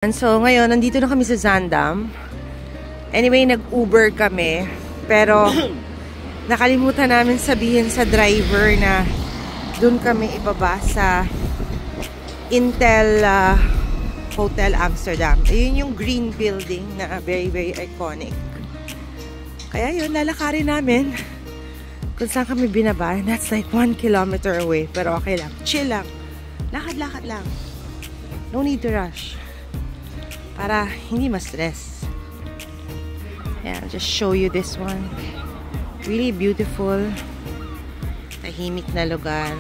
And so, ngayon, nandito na kami sa Zaandam. Anyway, nag-Uber kami. Pero, nakalimutan namin sabihin sa driver na doon kami ibaba sa Intel Hotel Amsterdam. Ayun yung green building na very, very iconic. Kaya yun, lalakarin namin kung saan kami binaba. And that's like 1 kilometer away. Pero okay lang. Chill lang. Lakad-lakad lang. No need to rush. Para hindi ma-stress. Yeah, I'll just show you this one. Really beautiful. Tahimik na lugar.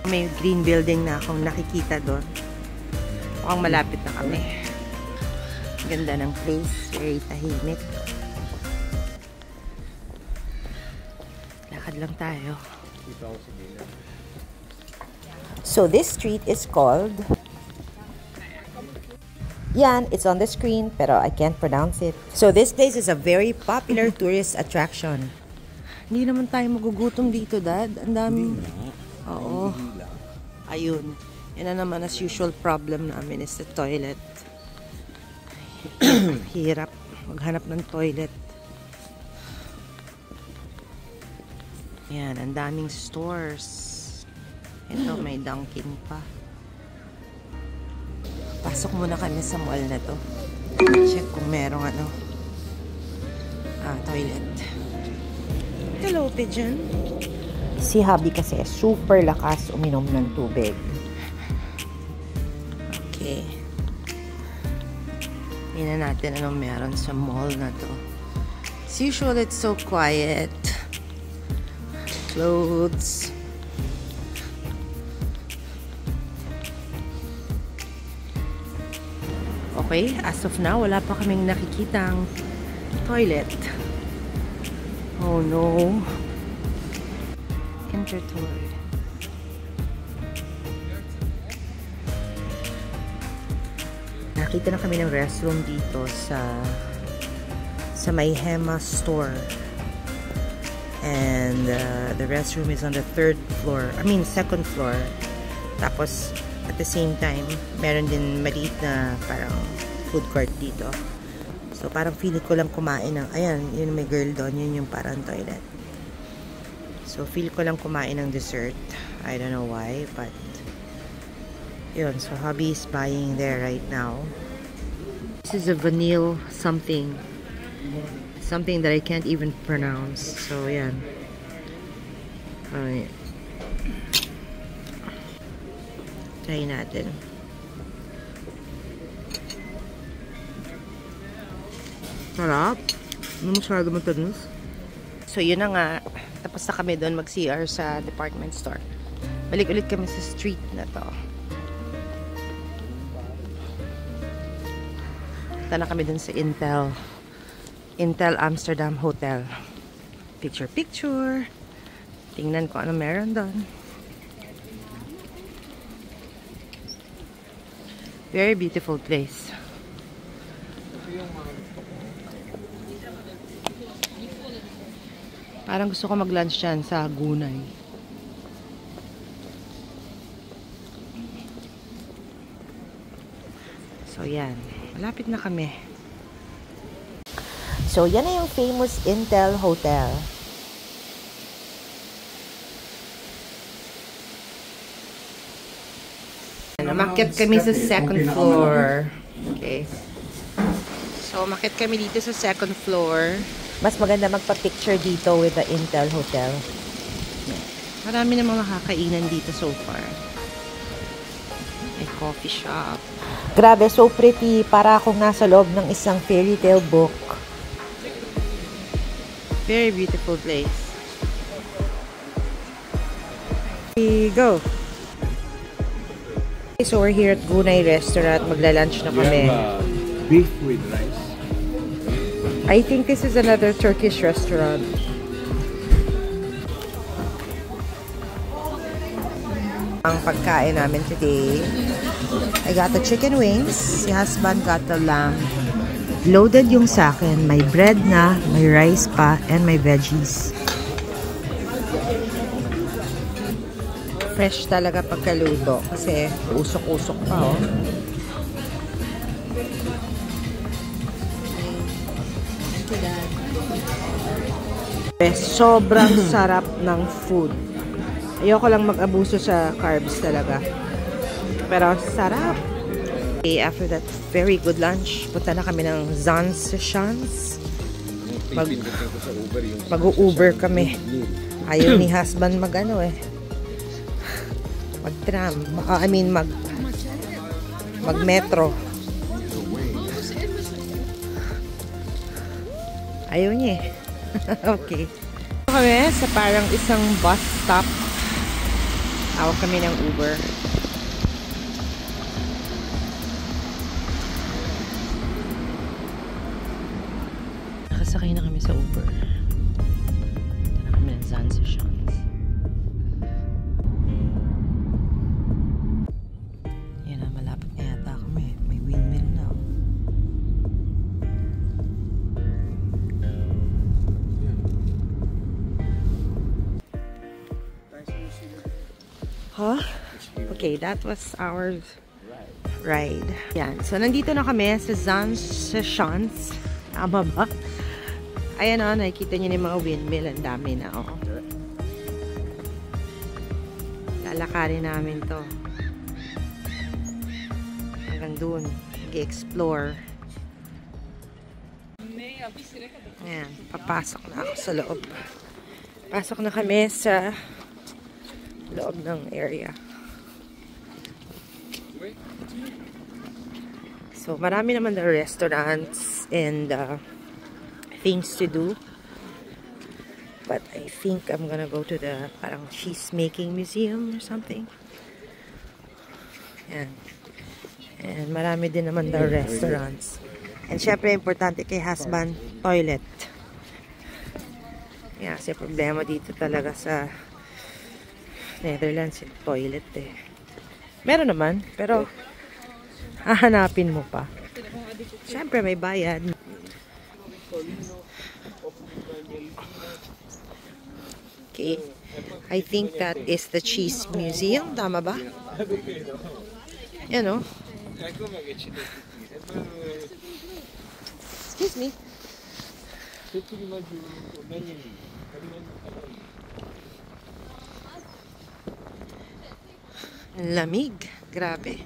May green building na akong nakikita doon. Mukhang malapit na kami. Ganda ng place. Very tahimik. Lakad lang tayo. So this street is called... Yan, it's on the screen, pero I can't pronounce it. So this place is a very popular tourist attraction. Hindi naman tayo magugutom dito, Dad. Ang dami. Oo. Ayun. Yan na naman as usual problem namin is the toilet. Hirap maghanap ng toilet. Yan, ang daming stores. Ito, may Dunkin pa. Pasok muna kami sa mall na to. Check kung merong toilet. Hello, pigeon. Si Hubby kasi super lakas uminom ng tubig. Okay. Tingnan natin anong meron sa mall na to. As usual, it's so quiet. Clothes. Okay, as of now, wala pa kaming nakikitang toilet. Oh no. Enter tour. Nakita na kami ng restroom dito sa may Hema store. And the restroom is on the second floor. Tapos, at the same time, meron din maliit na parang food court dito. So, parang feeling ko lang kumain ng, ayan, yun may girl doon, yun yung parang toilet. So, feel ko lang kumain ng dessert. I don't know why, but yun, so Hubby is buying there right now. This is a vanille something that I can't even pronounce. So, yan. Alright. Try natin. Sarap. Ano masyado matamis? So, yun na nga. Tapos na kami doon mag-CR sa department store. Balik ulit kami sa street na to. Punta na kami doon sa Intel Amsterdam Hotel. Picture. Tingnan ko ano meron doon. Very beautiful place. Parang gusto ko mag-lunch dyan sa Gunay. So, yan. Malapit na kami. So, yan na yung famous Intel Hotel. Umakyat kami sa second floor. Okay. So, umakyat kami dito sa second floor. Mas maganda magpa-picture dito with the Intel Hotel. Marami namang nakakainan dito so far. May coffee shop. Grabe, so pretty. Para akong nasa loob ng isang fairy tale book. Very beautiful place. Here we go. So we're here at Gunay Restaurant. Magla-lunch na kami. Beef with rice. I think this is another Turkish restaurant. Ang pagkain namin today, I got the chicken wings. Si husband got the lamb. Loaded yung sa akin. May bread na, may rice pa, and may veggies. Fresh talaga pagkaluto kasi usok-usok pa, oh. Sobrang sarap ng food. Ayoko lang mag-abuso sa carbs talaga. Pero sarap. Okay, after that very good lunch, punta na kami ng Zan's Chance. Mag-Uber kami. Ayaw ni husband mag-ano eh. Mag-tram. Mag-metro. Ayaw niya eh. Okay. Kami sa parang isang bus stop. Tawag kami ng Uber. Nakasakay na kami sa Uber. Ito na kami ng Zan's Chance. Yan na, malapit na yata kami. May windmill na. Huh? Okay, that was our ride. Yan. So, nandito na kami sa Zan's Chance. Tama ba? Ayan o, nakikita niyo na yung mga windmill. Ang dami na, o. Lalakarin namin to. Hanggang dun. Mag-explore. Ayan. Papasok na ako sa loob. Pasok na kami sa loob ng area. So, marami naman na restaurants and things to do. But I think I'm gonna go to the parang cheese making museum or something. Yan. And marami din naman na restaurants. And syempre, importante kay husband, toilet. Yan, kasi problema dito talaga sa Netherlands, yung toilet eh. Meron naman, pero hahanapin mo pa. Siyempre may bayad. Okay. I think that is the cheese museum. Tama ba? Yan o. Excuse me. Lamig. Grabe.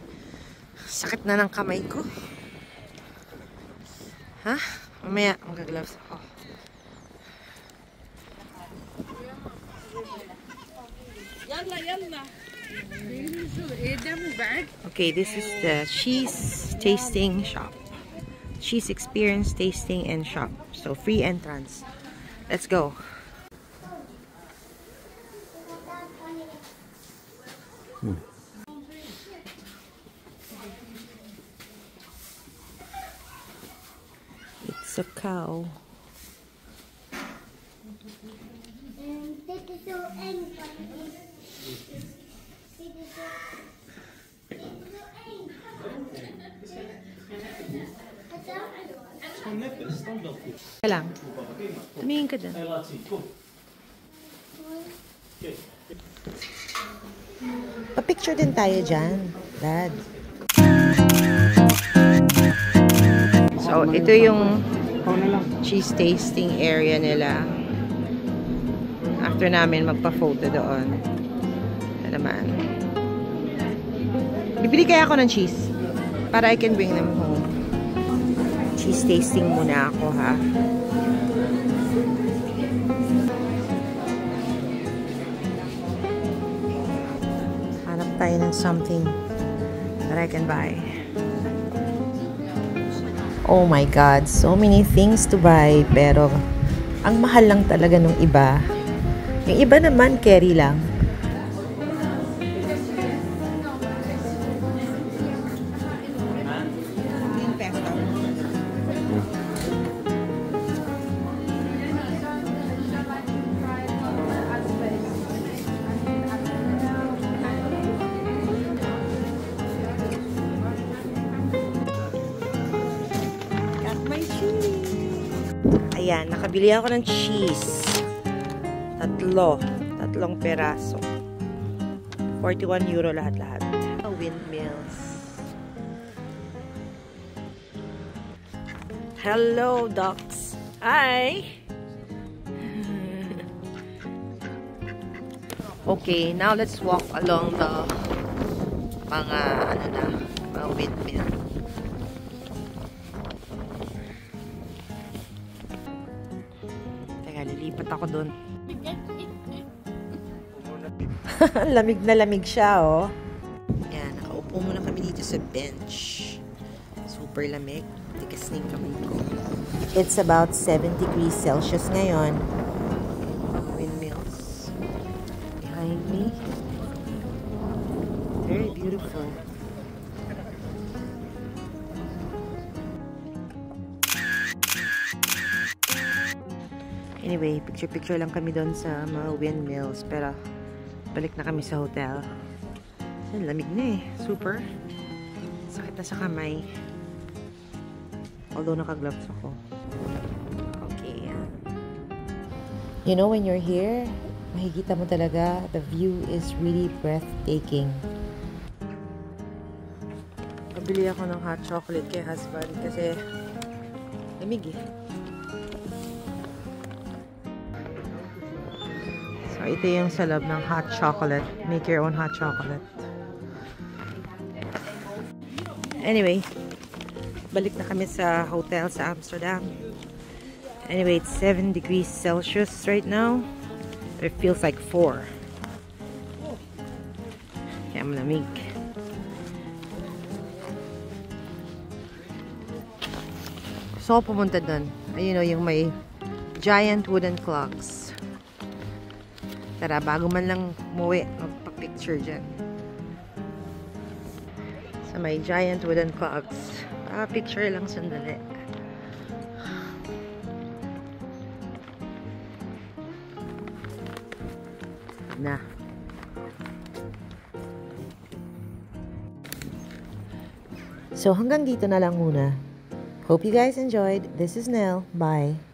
Sakit na ng kamay ko. Ha? Mamaya, mag-gloves ako. Okay, this is the cheese tasting shop. Cheese experience tasting and shop. So, free entrance. Let's go. It's a cow. Lang. Tumingin ka dyan. Pa-picture din tayo dyan, Dad. So, ito yung cheese tasting area nila. After namin magpa-photo doon. Ano naman. Bibili kaya ako ng cheese para I can bring them home. Cheese tasting muna ako, ha? Hanap tayo ng something that I can buy. Oh my God, so many things to buy, pero ang mahal lang talaga nung iba. Yung iba naman, carry lang. Ayan, nakabili ako ng cheese. Tatlong peraso. 41 euro lahat-lahat. Windmills. Hello, ducks. Hi! Okay, now let's walk along the mga windmill. Teka, lilipat ako dun. Lamig na lamig siya, oh. Yan, nakaupo muna kami dito sa bench. Super lamig. Tigas na yung kamay ko. It's about 7 degrees Celsius ngayon. Windmills behind me. Very beautiful. Anyway, picture-picture lang kami doon sa mga windmills. Pero, balik na kami sa hotel. Lamig na eh. Super. Sakit na sa kamay. Although naka-gloves ako. Okay. You know, when you're here, makikita mo talaga, the view is really breathtaking. Pabili ako ng hot chocolate kay husband kasi lamig eh. So, ito yung sa loob ng hot chocolate. Make your own hot chocolate. Anyway, balik na kami sa hotel sa Amsterdam. Anyway, it's 7 degrees Celsius right now. It feels like 4. Kaya malamig. Gusto ko pumunta dun. Ayun o, yung may giant wooden clocks. Tara, bago man lang umuwi, magpa-picture dyan. Sa may giant wooden clocks. Picture lang sandali. Na. So hanggang dito na lang muna. Hope you guys enjoyed. This is Nell. Bye.